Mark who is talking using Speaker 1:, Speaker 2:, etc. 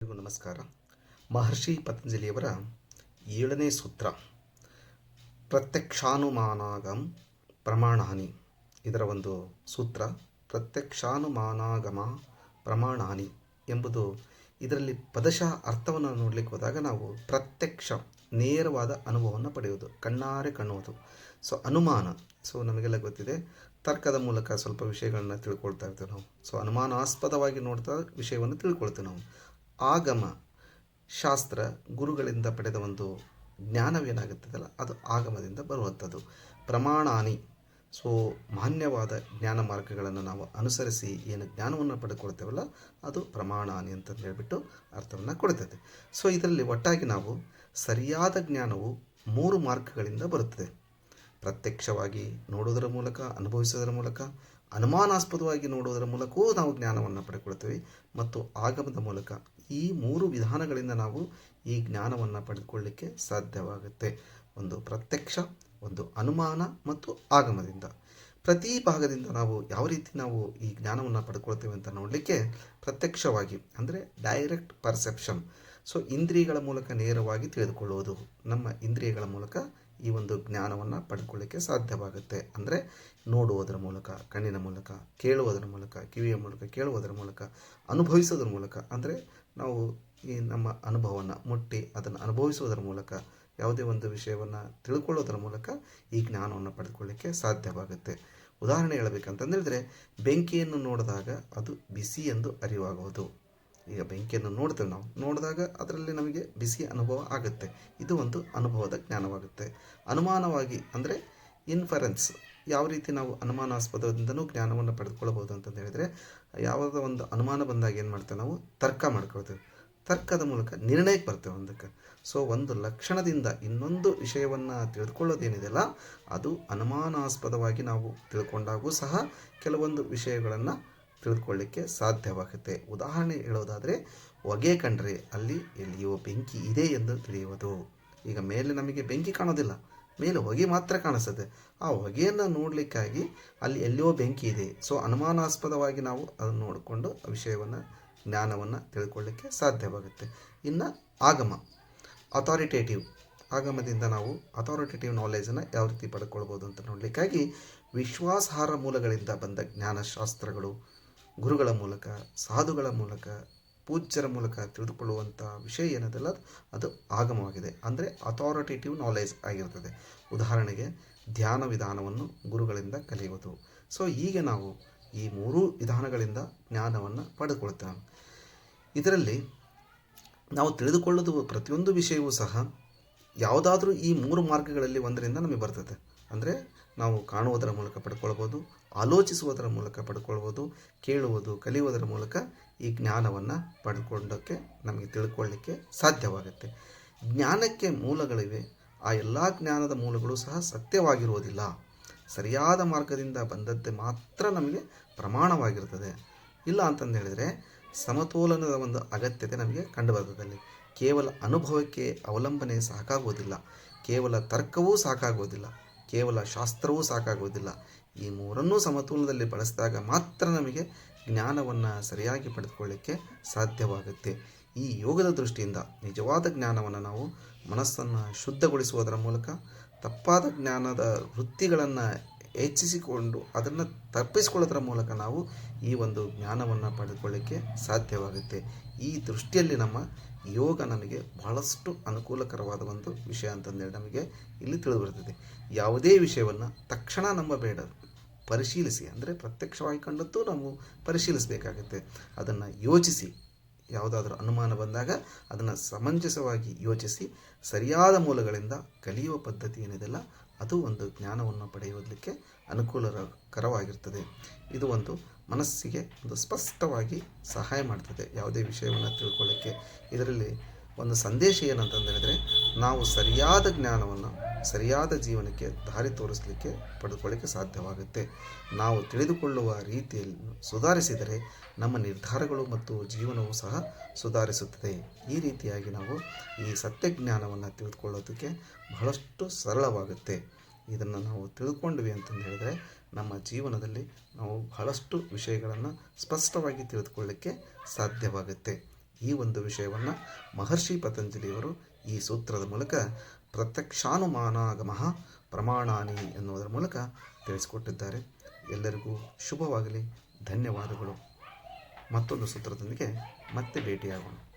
Speaker 1: ಎಲ್ಲರಿಗೂ ನಮಸ್ಕಾರ. ಮಹರ್ಷಿ ಪತಂಜಲಿಯವರ 7ನೇ ಸೂತ್ರ ಪ್ರತ್ಯಕ್ಷಾನುಮಾನಾಗಂ ಪ್ರಮಾಣಾನಿ. ಇದರ ಒಂದು ಸೂತ್ರ ಪ್ರತ್ಯಕ್ಷಾನುಮಾನಾಗಮ ಪ್ರಮಾಣಾನಿ ಎಂಬುದು. ಇದರಲ್ಲಿ ಪದಶಃ ಅರ್ಥವನ್ನು ನೋಡಲಿಕ್ಕೆ ಹೋದಾಗ ನಾವು ಪ್ರತ್ಯಕ್ಷ ನೇರವಾದ ಅನುಭವವನ್ನು ಪಡೆಯುವುದು, ಕಣ್ಣಾರೆ ಕಾಣುವುದು. ಅನುಮಾನ ನಮಗೆಲ್ಲ ಗೊತ್ತಿದೆ, ತರ್ಕದ ಮೂಲಕ ಸ್ವಲ್ಪ ವಿಷಯಗಳನ್ನ ತಿಳ್ಕೊಳ್ತಾ ಇರ್ತೇವೆ ನಾವು. ಅನುಮಾನಾಸ್ಪದವಾಗಿ ನೋಡ್ತಾ ವಿಷಯವನ್ನು ತಿಳ್ಕೊಳ್ತೇವೆ ನಾವು. ಆಗಮ ಶಾಸ್ತ್ರ, ಗುರುಗಳಿಂದ ಪಡೆದ ಒಂದು ಜ್ಞಾನವೇನಾಗುತ್ತದಲ್ಲ ಅದು ಆಗಮದಿಂದ ಬರುವಂಥದ್ದು. ಪ್ರಮಾಣಾನಿ ಮಾನ್ಯವಾದ ಜ್ಞಾನ ಮಾರ್ಗಗಳನ್ನು ನಾವು ಅನುಸರಿಸಿ ಏನು ಜ್ಞಾನವನ್ನು ಪಡೆದುಕೊಳ್ತೇವಲ್ಲ ಅದು ಪ್ರಮಾಣಾನಿ ಅಂತಂದು ಹೇಳಿಬಿಟ್ಟು ಅರ್ಥವನ್ನು ಕೊಡ್ತದೆ. ಇದರಲ್ಲಿ ಒಟ್ಟಾಗಿ ನಾವು ಸರಿಯಾದ ಜ್ಞಾನವು 3 ಮಾರ್ಗಗಳಿಂದ ಬರುತ್ತದೆ. ಪ್ರತ್ಯಕ್ಷವಾಗಿ ನೋಡೋದರ ಮೂಲಕ, ಅನುಭವಿಸೋದರ ಮೂಲಕ, ಅನುಮಾನಾಸ್ಪದವಾಗಿ ನೋಡೋದರ ಮೂಲಕವೂ ನಾವು ಜ್ಞಾನವನ್ನು ಪಡೆದುಕೊಳ್ತೇವೆ, ಮತ್ತು ಆಗಮದ ಮೂಲಕ. ಈ 3 ವಿಧಾನಗಳಿಂದ ನಾವು ಈ ಜ್ಞಾನವನ್ನು ಪಡೆದುಕೊಳ್ಳಲಿಕ್ಕೆ ಸಾಧ್ಯವಾಗುತ್ತೆ. ಒಂದು ಪ್ರತ್ಯಕ್ಷ, ಒಂದು ಅನುಮಾನ ಮತ್ತು ಆಗಮದಿಂದ. ಪ್ರತಿ ಭಾಗದಿಂದ ನಾವು ಯಾವ ರೀತಿ ನಾವು ಈ ಜ್ಞಾನವನ್ನು ಪಡ್ಕೊಳ್ತೇವೆ ಅಂತ ನೋಡಲಿಕ್ಕೆ, ಪ್ರತ್ಯಕ್ಷವಾಗಿ ಅಂದರೆ ಡೈರೆಕ್ಟ್ ಪರ್ಸೆಪ್ಷನ್. ಇಂದ್ರಿಯಗಳ ಮೂಲಕ ನೇರವಾಗಿ ತಿಳಿದುಕೊಳ್ಳುವುದು. ನಮ್ಮ ಇಂದ್ರಿಯಗಳ ಮೂಲಕ ಈ ಒಂದು ಜ್ಞಾನವನ್ನು ಪಡ್ಕೊಳ್ಳಿಕ್ಕೆ ಸಾಧ್ಯವಾಗುತ್ತೆ. ಅಂದರೆ ನೋಡುವುದರ ಮೂಲಕ, ಕಣ್ಣಿನ ಮೂಲಕ, ಕೇಳುವುದರ ಮೂಲಕ, ಕಿವಿಯ ಮೂಲಕ ಕೇಳುವುದರ ಮೂಲಕ, ಅನುಭವಿಸೋದ್ರ ಮೂಲಕ, ಅಂದರೆ ನಾವು ಈ ನಮ್ಮ ಅನುಭವವನ್ನು ಮುಟ್ಟಿ ಅದನ್ನು ಅನುಭವಿಸುವುದರ ಮೂಲಕ, ಯಾವುದೇ ಒಂದು ವಿಷಯವನ್ನು ತಿಳ್ಕೊಳ್ಳೋದರ ಮೂಲಕ ಈ ಜ್ಞಾನವನ್ನು ಪಡೆದುಕೊಳ್ಳಿಕ್ಕೆ ಸಾಧ್ಯವಾಗುತ್ತೆ. ಉದಾಹರಣೆ ಹೇಳಬೇಕಂತಂದೇಳಿದರೆ, ಬೆಂಕಿಯನ್ನು ನೋಡಿದಾಗ ಅದು ಬಿಸಿ ಎಂದು ಅರಿವಾಗುವುದು. ಈಗ ಬೆಂಕಿಯನ್ನು ನೋಡ್ತೇವೆ, ನಾವು ನೋಡಿದಾಗ ಅದರಲ್ಲಿ ನಮಗೆ ಬಿಸಿ ಅನುಭವ ಆಗುತ್ತೆ. ಇದು ಒಂದು ಅನುಭವದ ಜ್ಞಾನವಾಗುತ್ತೆ. ಅನುಮಾನವಾಗಿ ಅಂದರೆ ಇನ್ಫರೆನ್ಸ್, ಯಾವ ರೀತಿ ನಾವು ಅನುಮಾನಾಸ್ಪದದಿಂದನೂ ಜ್ಞಾನವನ್ನು ಪಡೆದುಕೊಳ್ಳಬಹುದು ಅಂತಂದು ಹೇಳಿದರೆ, ಯಾವುದೋ ಒಂದು ಅನುಮಾನ ಬಂದಾಗ ಏನು ಮಾಡ್ತೇವೆ, ನಾವು ತರ್ಕ ಮಾಡ್ಕೊಳ್ತೇವೆ. ತರ್ಕದ ಮೂಲಕ ನಿರ್ಣಯಕ್ಕೆ ಬರ್ತೇವೆ ಒಂದಕ್ಕೆ. ಒಂದು ಲಕ್ಷಣದಿಂದ ಇನ್ನೊಂದು ವಿಷಯವನ್ನು ತಿಳಿದುಕೊಳ್ಳೋದೇನಿದೆಯಲ್ಲ ಅದು ಅನುಮಾನಾಸ್ಪದವಾಗಿ ನಾವು ತಿಳ್ಕೊಂಡಾಗೂ ಸಹ ಕೆಲವೊಂದು ವಿಷಯಗಳನ್ನು ತಿಳ್ಕೊಳ್ಳಿಕ್ಕೆ ಸಾಧ್ಯವಾಗುತ್ತೆ. ಉದಾಹರಣೆ ಹೇಳೋದಾದರೆ, ಹೊಗೆ ಕಂಡ್ರೆ ಅಲ್ಲಿ ಎಲ್ಲಿಯೋ ಬೆಂಕಿ ಇದೆ ಎಂದು ತಿಳಿಯುವುದು. ಈಗ ಮೇಲೆ ನಮಗೆ ಬೆಂಕಿ ಕಾಣೋದಿಲ್ಲ, ಮೇಲೆ ಹೊಗೆ ಮಾತ್ರ ಕಾಣಿಸ್ತದೆ. ಆ ಹೊಗೆಯನ್ನು ನೋಡಲಿಕ್ಕಾಗಿ ಅಲ್ಲಿ ಎಲ್ಲಿಯೋ ಬೆಂಕಿ ಇದೆ. ಅನುಮಾನಾಸ್ಪದವಾಗಿ ನಾವು ಅದನ್ನು ನೋಡಿಕೊಂಡು ಆ ವಿಷಯವನ್ನು, ಜ್ಞಾನವನ್ನು ತಿಳ್ಕೊಳ್ಳಿಕ್ಕೆ ಸಾಧ್ಯವಾಗುತ್ತೆ. ಇನ್ನು ಆಗಮ, ಅಥಾರಿಟೇಟಿವ್. ಆಗಮದಿಂದ ನಾವು ಅಥಾರಿಟೇಟಿವ್ ನಾಲೆಜನ್ನು ಯಾವ ರೀತಿ ಪಡ್ಕೊಳ್ಬೋದು ಅಂತ ನೋಡಲಿಕ್ಕಾಗಿ, ವಿಶ್ವಾಸಾರ್ಹ ಮೂಲಗಳಿಂದ ಬಂದ ಜ್ಞಾನಶಾಸ್ತ್ರಗಳು, ಗುರುಗಳ ಮೂಲಕ, ಸಾಧುಗಳ ಮೂಲಕ, ಪೂಜ್ಯರ ಮೂಲಕ ತಿಳಿದುಕೊಳ್ಳುವಂಥ ವಿಷಯ ಏನದಲ್ಲ ಅದು ಆಗಮವಾಗಿದೆ. ಅಂದರೆ ಅಥಾರಿಟೇಟಿವ್ ನಾಲೆಜ್ ಆಗಿರ್ತದೆ. ಉದಾಹರಣೆಗೆ ಧ್ಯಾನ ವಿಧಾನವನ್ನು ಗುರುಗಳಿಂದ ಕಲಿಯುವುದು. ಹೀಗೆ ನಾವು ಈ 3 ವಿಧಾನಗಳಿಂದ ಜ್ಞಾನವನ್ನು ಪಡೆದುಕೊಳ್ತೇವೆ. ಇದರಲ್ಲಿ ನಾವು ತಿಳಿದುಕೊಳ್ಳೋದು ಪ್ರತಿಯೊಂದು ವಿಷಯವೂ ಸಹ ಯಾವುದಾದ್ರೂ ಈ 3 ಮಾರ್ಗಗಳಲ್ಲಿ ಒಂದರಿಂದ ನಮಗೆ ಬರ್ತದೆ. ಅಂದರೆ ನಾವು ಕಾಣುವುದರ ಮೂಲಕ ಪಡ್ಕೊಳ್ಬೋದು, ಆಲೋಚಿಸುವುದರ ಮೂಲಕ ಪಡ್ಕೊಳ್ಬೋದು, ಕೇಳುವುದು, ಕಲಿಯುವುದರ ಮೂಲಕ ಈ ಜ್ಞಾನವನ್ನು ಪಡ್ಕೊಂಡೋಕ್ಕೆ ನಮಗೆ ತಿಳ್ಕೊಳ್ಳಿಕ್ಕೆ ಸಾಧ್ಯವಾಗುತ್ತೆ. ಜ್ಞಾನಕ್ಕೆ ಮೂಲಗಳಿವೆ. ಆ ಎಲ್ಲ ಜ್ಞಾನದ ಮೂಲಗಳು ಸಹ ಸತ್ಯವಾಗಿರುವುದಿಲ್ಲ. ಸರಿಯಾದ ಮಾರ್ಗದಿಂದ ಬಂದದ್ದೇ ಮಾತ್ರ ನಮಗೆ ಪ್ರಮಾಣವಾಗಿರ್ತದೆ. ಇಲ್ಲ ಅಂತಂದು ಹೇಳಿದರೆ ಸಮತೋಲನದ ಒಂದು ಅಗತ್ಯತೆ ನಮಗೆ ಕಂಡುಬರ್ತದಲ್ಲಿ. ಕೇವಲ ಅನುಭವಕ್ಕೆ ಅವಲಂಬನೆ ಸಾಕಾಗುವುದಿಲ್ಲ, ಕೇವಲ ತರ್ಕವೂ ಸಾಕಾಗುವುದಿಲ್ಲ, ಕೇವಲ ಶಾಸ್ತ್ರವೂ ಸಾಕಾಗುವುದಿಲ್ಲ. ಈ 3ನ್ನೂ ಸಮತೋಲನದಲ್ಲಿ ಬಳಸಿದಾಗ ಮಾತ್ರ ನಮಗೆ ಜ್ಞಾನವನ್ನು ಸರಿಯಾಗಿ ಪಡೆದುಕೊಳ್ಳಿಕ್ಕೆ ಸಾಧ್ಯವಾಗುತ್ತೆ. ಈ ಯೋಗದ ದೃಷ್ಟಿಯಿಂದ ನಿಜವಾದ ಜ್ಞಾನವನ್ನು ನಾವು ಮನಸ್ಸನ್ನು ಶುದ್ಧಗೊಳಿಸುವುದರ ಮೂಲಕ, ತಪ್ಪಾದ ಜ್ಞಾನದ ವೃತ್ತಿಗಳನ್ನು ಹೆಚ್ಚಿಸಿಕೊಂಡು ಅದನ್ನು ತಪ್ಪಿಸಿಕೊಳ್ಳೋದರ ಮೂಲಕ ನಾವು ಈ ಒಂದು ಜ್ಞಾನವನ್ನು ಪಡೆದುಕೊಳ್ಳಿಕ್ಕೆ ಸಾಧ್ಯವಾಗುತ್ತೆ. ಈ ದೃಷ್ಟಿಯಲ್ಲಿ ನಮ್ಮ ಯೋಗ ನಮಗೆ ಬಹಳಷ್ಟು ಅನುಕೂಲಕರವಾದ ಒಂದು ವಿಷಯ ಅಂತಂದೇಳಿ ನಮಗೆ ಇಲ್ಲಿ ತಿಳಿದುಬರ್ತದೆ. ಯಾವುದೇ ವಿಷಯವನ್ನು ತಕ್ಷಣ ನಂಬಬೇಡ, ಪರಿಶೀಲಿಸಿ. ಅಂದರೆ ಪ್ರತ್ಯಕ್ಷವಾಗಿ ಕಂಡದ್ದು ನಾವು ಪರಿಶೀಲಿಸಬೇಕಾಗುತ್ತೆ. ಅದನ್ನು ಯೋಚಿಸಿ, ಯಾವುದಾದ್ರೂ ಅನುಮಾನ ಬಂದಾಗ ಅದನ್ನು ಸಮಂಜಸವಾಗಿ ಯೋಚಿಸಿ ಸರಿಯಾದ ಮೂಲಗಳಿಂದ ಕಲಿಯುವ ಪದ್ಧತಿ ಏನಿದೆಲ್ಲ ಅದು ಒಂದು ಜ್ಞಾನವನ್ನು ಪಡೆಯೋದಕ್ಕೆ ಅನುಕೂಲಕರವಾಗಿರ್ತದೆ. ಇದು ಒಂದು ಮನಸ್ಸಿಗೆ ಒಂದು ಸ್ಪಷ್ಟವಾಗಿ ಸಹಾಯ ಮಾಡ್ತದೆ ಯಾವುದೇ ವಿಷಯವನ್ನು ತಿಳ್ಕೊಳ್ಳಿಕ್ಕೆ. ಇದರಲ್ಲಿ ಒಂದು ಸಂದೇಶ ಏನಂತಂದು ಹೇಳಿದರೆ, ನಾವು ಸರಿಯಾದ ಜ್ಞಾನವನ್ನು ಸರಿಯಾದ ಜೀವನಕ್ಕೆ ದಾರಿ ತೋರಿಸಲಿಕ್ಕೆ ಪಡೆದುಕೊಳ್ಳಿಕ್ಕೆ ಸಾಧ್ಯವಾಗುತ್ತೆ. ನಾವು ತಿಳಿದುಕೊಳ್ಳುವ ರೀತಿಯಲ್ಲಿ ಸುಧಾರಿಸಿದರೆ ನಮ್ಮ ನಿರ್ಧಾರಗಳು ಮತ್ತು ಜೀವನವೂ ಸಹ ಸುಧಾರಿಸುತ್ತದೆ. ಈ ರೀತಿಯಾಗಿ ನಾವು ಈ ಸತ್ಯಜ್ಞಾನವನ್ನು ತಿಳಿದುಕೊಳ್ಳೋದಕ್ಕೆ ಬಹಳಷ್ಟು ಸರಳವಾಗುತ್ತೆ. ಇದನ್ನು ನಾವು ತಿಳ್ಕೊಂಡ್ವಿ ಅಂತಂದು ಹೇಳಿದರೆ ನಮ್ಮ ಜೀವನದಲ್ಲಿ ನಾವು ಬಹಳಷ್ಟು ವಿಷಯಗಳನ್ನು ಸ್ಪಷ್ಟವಾಗಿ ತಿಳಿದುಕೊಳ್ಳಿಕ್ಕೆ ಸಾಧ್ಯವಾಗುತ್ತೆ. ಈ ಒಂದು ವಿಷಯವನ್ನು ಮಹರ್ಷಿ ಪತಂಜಲಿಯವರು ಈ ಸೂತ್ರದ ಮೂಲಕ ಪ್ರತ್ಯಕ್ಷಾನುಮಾನಾಗಮ ಪ್ರಮಾಣಾನಿ ಎನ್ನುವುದರ ಮೂಲಕ ತಿಳಿಸಿಕೊಟ್ಟಿದ್ದಾರೆ. ಎಲ್ಲರಿಗೂ ಶುಭವಾಗಲಿ. ಧನ್ಯವಾದಗಳು. ಮತ್ತೊಂದು ಸೂತ್ರದೊಂದಿಗೆ ಮತ್ತೆ ಭೇಟಿಯಾಗೋಣ.